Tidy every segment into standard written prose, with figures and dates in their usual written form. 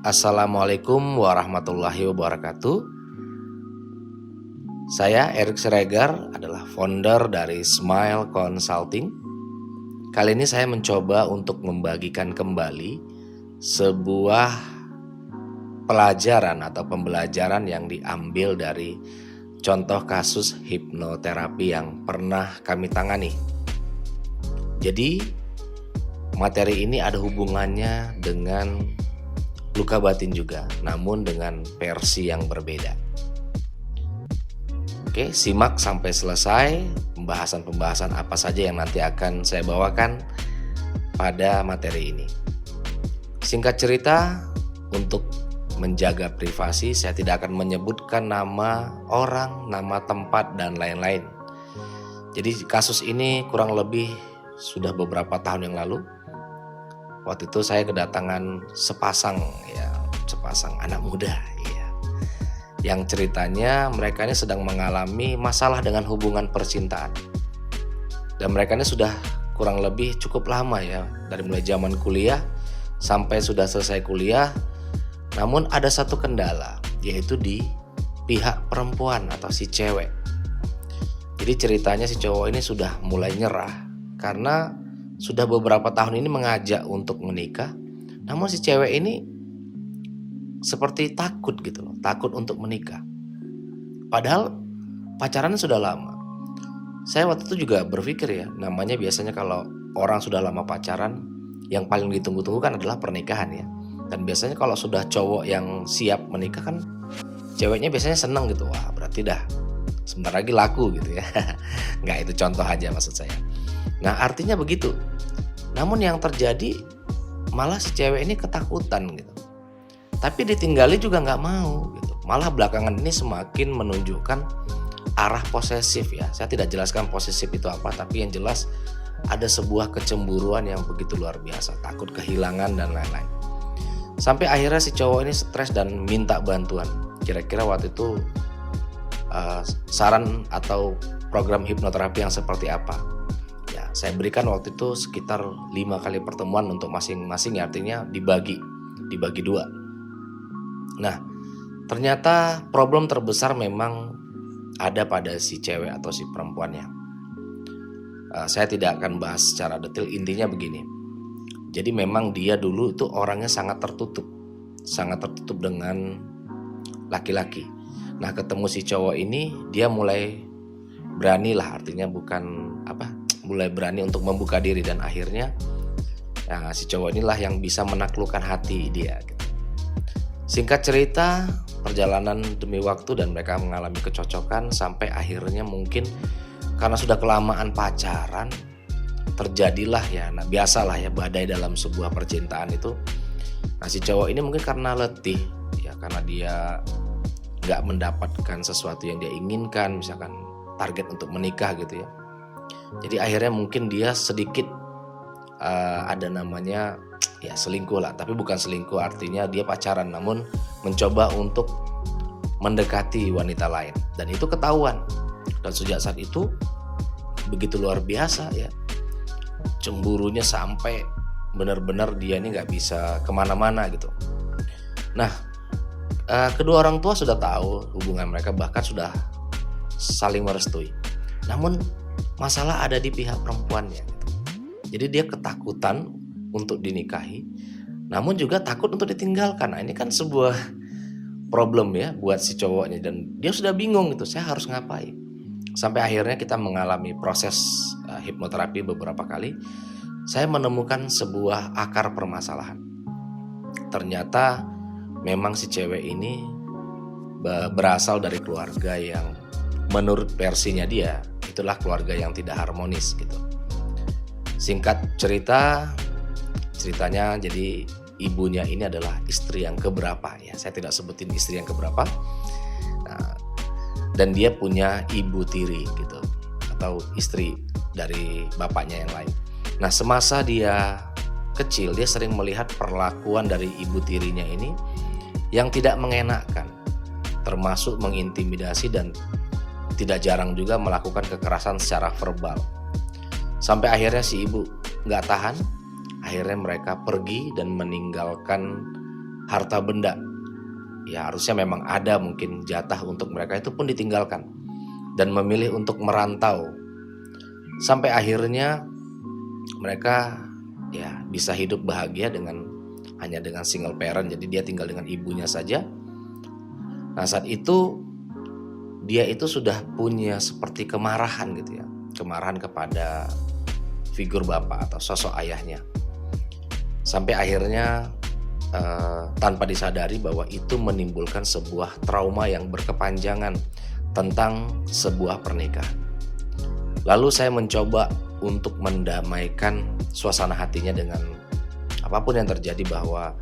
Assalamualaikum warahmatullahi wabarakatuh. Saya Erik Siregar adalah founder dari Smile Consulting. Kali ini saya mencoba untuk membagikan kembali sebuah pelajaran atau pembelajaran yang diambil dari contoh kasus hipnoterapi yang pernah kami tangani. Jadi materi ini ada hubungannya dengan luka batin juga, namun dengan versi yang berbeda. Oke, simak sampai selesai pembahasan-pembahasan apa saja yang nanti akan saya bawakan pada materi ini. Singkat cerita, untuk menjaga privasi, saya tidak akan menyebutkan nama orang, nama tempat, dan lain-lain. Jadi kasus ini kurang lebih sudah beberapa tahun yang lalu. Waktu itu saya kedatangan sepasang anak muda ya. Yang ceritanya mereka ini sedang mengalami masalah dengan hubungan percintaan. Dan mereka ini sudah kurang lebih cukup lama ya, dari mulai zaman kuliah sampai sudah selesai kuliah. Namun ada satu kendala, yaitu di pihak perempuan atau si cewek. Jadi ceritanya si cowok ini sudah mulai nyerah karena sudah beberapa tahun ini mengajak untuk menikah, namun si cewek ini seperti takut gitu loh, takut untuk menikah. Padahal pacaran sudah lama. Saya waktu itu juga berpikir ya, namanya biasanya kalau orang sudah lama pacaran, yang paling ditunggu-tunggu kan adalah pernikahan ya. Dan biasanya kalau sudah cowok yang siap menikah kan, ceweknya biasanya seneng gitu, wah berarti dah sebentar lagi laku gitu ya. Nggak, itu contoh aja maksud saya. Nah artinya begitu. Namun yang terjadi malah si cewek ini ketakutan gitu. Tapi ditinggali juga nggak mau gitu. Malah belakangan ini semakin menunjukkan arah posesif ya. Saya tidak jelaskan posesif itu apa, tapi yang jelas ada sebuah kecemburuan yang begitu luar biasa. Takut kehilangan dan lain-lain. Sampai akhirnya si cowok ini stres dan minta bantuan. Kira-kira waktu itu saran atau program hipnoterapi yang seperti apa? Saya berikan waktu itu sekitar 5 kali pertemuan untuk masing-masing, artinya dibagi 2. Nah, ternyata problem terbesar memang ada pada si cewek atau si perempuannya. Saya tidak akan bahas secara detail, intinya begini. Jadi memang dia dulu itu orangnya sangat tertutup dengan laki-laki. Nah, ketemu si cowok ini dia mulai berani lah, artinya mulai berani untuk membuka diri, dan akhirnya si cowok inilah yang bisa menaklukkan hati dia gitu. Singkat cerita, perjalanan demi waktu dan mereka mengalami kecocokan sampai akhirnya mungkin karena sudah kelamaan pacaran terjadilah ya, nah biasalah ya badai dalam sebuah percintaan itu. Nah si cowok ini mungkin karena letih ya, karena dia gak mendapatkan sesuatu yang dia inginkan, misalkan target untuk menikah gitu ya. Jadi akhirnya mungkin dia sedikit ada namanya ya selingkuh lah, tapi bukan selingkuh artinya dia pacaran, namun mencoba untuk mendekati wanita lain, dan itu ketahuan. Dan sejak saat itu begitu luar biasa ya, cemburunya sampai benar-benar dia ini nggak bisa kemana-mana gitu. Nah kedua orang tua sudah tahu hubungan mereka, bahkan sudah saling merestui. Namun masalah ada di pihak perempuannya gitu. Jadi dia ketakutan untuk dinikahi, namun juga takut untuk ditinggalkan. Nah ini kan sebuah problem ya buat si cowoknya, dan dia sudah bingung gitu, saya harus ngapain. Sampai akhirnya kita mengalami proses hipnoterapi beberapa kali. Saya menemukan sebuah akar permasalahan. Ternyata memang si cewek ini berasal dari keluarga yang menurut versinya dia itulah keluarga yang tidak harmonis gitu. Singkat ceritanya jadi ibunya ini adalah istri yang keberapa ya, saya tidak sebutin istri yang keberapa. Nah, dan dia punya ibu tiri gitu, atau istri dari bapaknya yang lain. Nah semasa dia kecil dia sering melihat perlakuan dari ibu tirinya ini yang tidak mengenakan, termasuk mengintimidasi dan tidak jarang juga melakukan kekerasan secara verbal. Sampai akhirnya si ibu gak tahan, akhirnya mereka pergi dan meninggalkan harta benda. Ya harusnya memang ada mungkin jatah untuk mereka, itu pun ditinggalkan dan memilih untuk merantau. Sampai akhirnya mereka ya bisa hidup bahagia hanya dengan single parent. Jadi dia tinggal dengan ibunya saja. Nah saat itu dia itu sudah punya seperti kemarahan gitu ya. Kemarahan kepada figur bapak atau sosok ayahnya. Sampai akhirnya tanpa disadari bahwa itu menimbulkan sebuah trauma yang berkepanjangan tentang sebuah pernikahan. Lalu saya mencoba untuk mendamaikan suasana hatinya dengan apapun yang terjadi, bahwa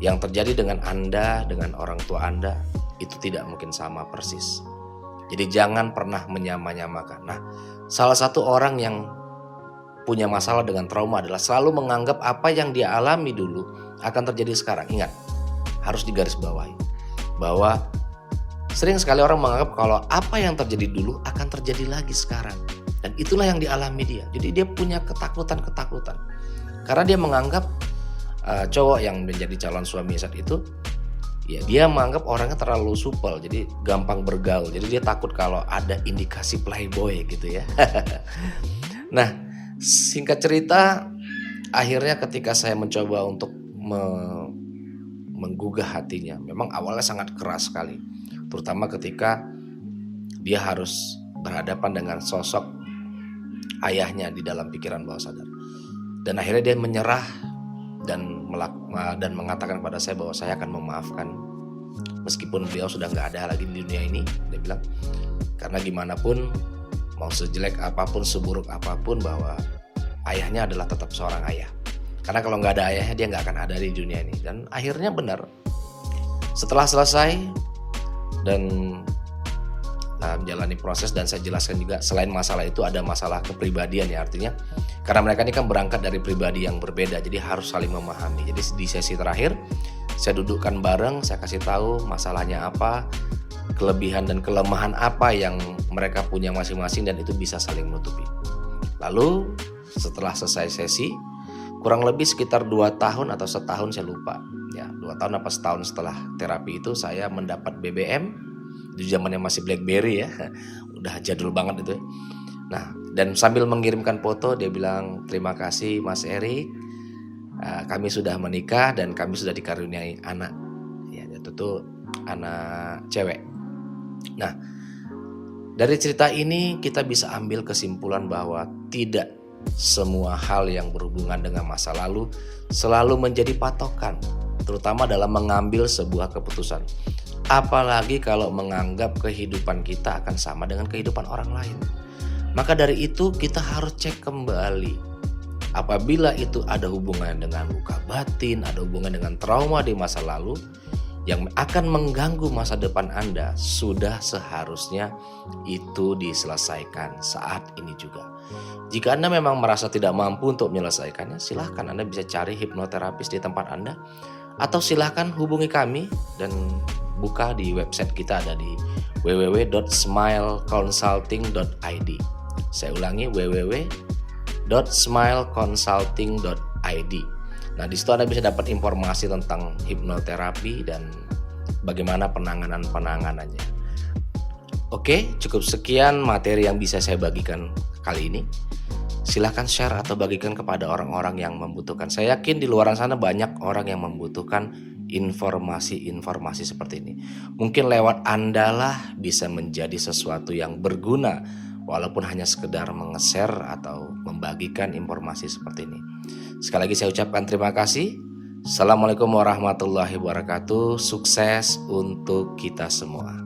yang terjadi dengan Anda, dengan orang tua Anda itu tidak mungkin sama persis. Jadi jangan pernah menyamakan. Nah, salah satu orang yang punya masalah dengan trauma adalah selalu menganggap apa yang dia alami dulu akan terjadi sekarang. Ingat, harus digarisbawahi bahwa sering sekali orang menganggap kalau apa yang terjadi dulu akan terjadi lagi sekarang. Dan itulah yang dialami dia. Jadi dia punya ketakutan. Karena dia menganggap cowok yang menjadi calon suami saat itu, ya dia menganggap orangnya terlalu supel, jadi gampang bergaul. Jadi dia takut kalau ada indikasi playboy gitu ya. Nah, singkat cerita, akhirnya ketika saya mencoba untuk menggugah hatinya, memang awalnya sangat keras sekali, terutama ketika dia harus berhadapan dengan sosok ayahnya di dalam pikiran bawah sadar. Dan akhirnya dia menyerah dan mengatakan kepada saya bahwa saya akan memaafkan meskipun beliau sudah nggak ada lagi di dunia ini. Dia bilang karena gimana pun, mau sejelek apapun, seburuk apapun, bahwa ayahnya adalah tetap seorang ayah. Karena kalau nggak ada ayahnya dia nggak akan ada di dunia ini. Dan akhirnya benar, setelah selesai dan menjalani proses, dan saya jelaskan juga selain masalah itu ada masalah kepribadian ya, artinya karena mereka ini kan berangkat dari pribadi yang berbeda, jadi harus saling memahami. Jadi di sesi terakhir saya dudukkan bareng, saya kasih tahu masalahnya apa, kelebihan dan kelemahan apa yang mereka punya masing-masing, dan itu bisa saling menutupi. Lalu setelah selesai sesi, kurang lebih sekitar 2 tahun atau setahun saya lupa ya, 2 tahun apa setahun setelah terapi itu, saya mendapat BBM di zamannya masih BlackBerry ya, udah jadul banget itu. Nah, dan sambil mengirimkan foto dia bilang, terima kasih Mas Erik, kami sudah menikah dan kami sudah dikaruniai anak, ya itu anak cewek. Nah, dari cerita ini kita bisa ambil kesimpulan bahwa tidak semua hal yang berhubungan dengan masa lalu selalu menjadi patokan, terutama dalam mengambil sebuah keputusan. Apalagi kalau menganggap kehidupan kita akan sama dengan kehidupan orang lain. Maka dari itu kita harus cek kembali. Apabila itu ada hubungan dengan luka batin, ada hubungan dengan trauma di masa lalu yang akan mengganggu masa depan Anda, sudah seharusnya itu diselesaikan saat ini juga. Jika Anda memang merasa tidak mampu untuk menyelesaikannya, silahkan Anda bisa cari hipnoterapis di tempat Anda, atau silahkan hubungi kami dan buka di website kita, ada di www.smileconsulting.id. Saya ulangi, www.smileconsulting.id. Nah, di situ Anda bisa dapat informasi tentang hipnoterapi dan bagaimana penanganannya. Oke, cukup sekian materi yang bisa saya bagikan kali ini. Silahkan share atau bagikan kepada orang-orang yang membutuhkan. Saya yakin di luar sana banyak orang yang membutuhkan informasi-informasi seperti ini. Mungkin lewat Anda lah bisa menjadi sesuatu yang berguna, walaupun hanya sekedar menge-share atau membagikan informasi seperti ini. Sekali lagi saya ucapkan terima kasih. Assalamualaikum warahmatullahi wabarakatuh. Sukses untuk kita semua.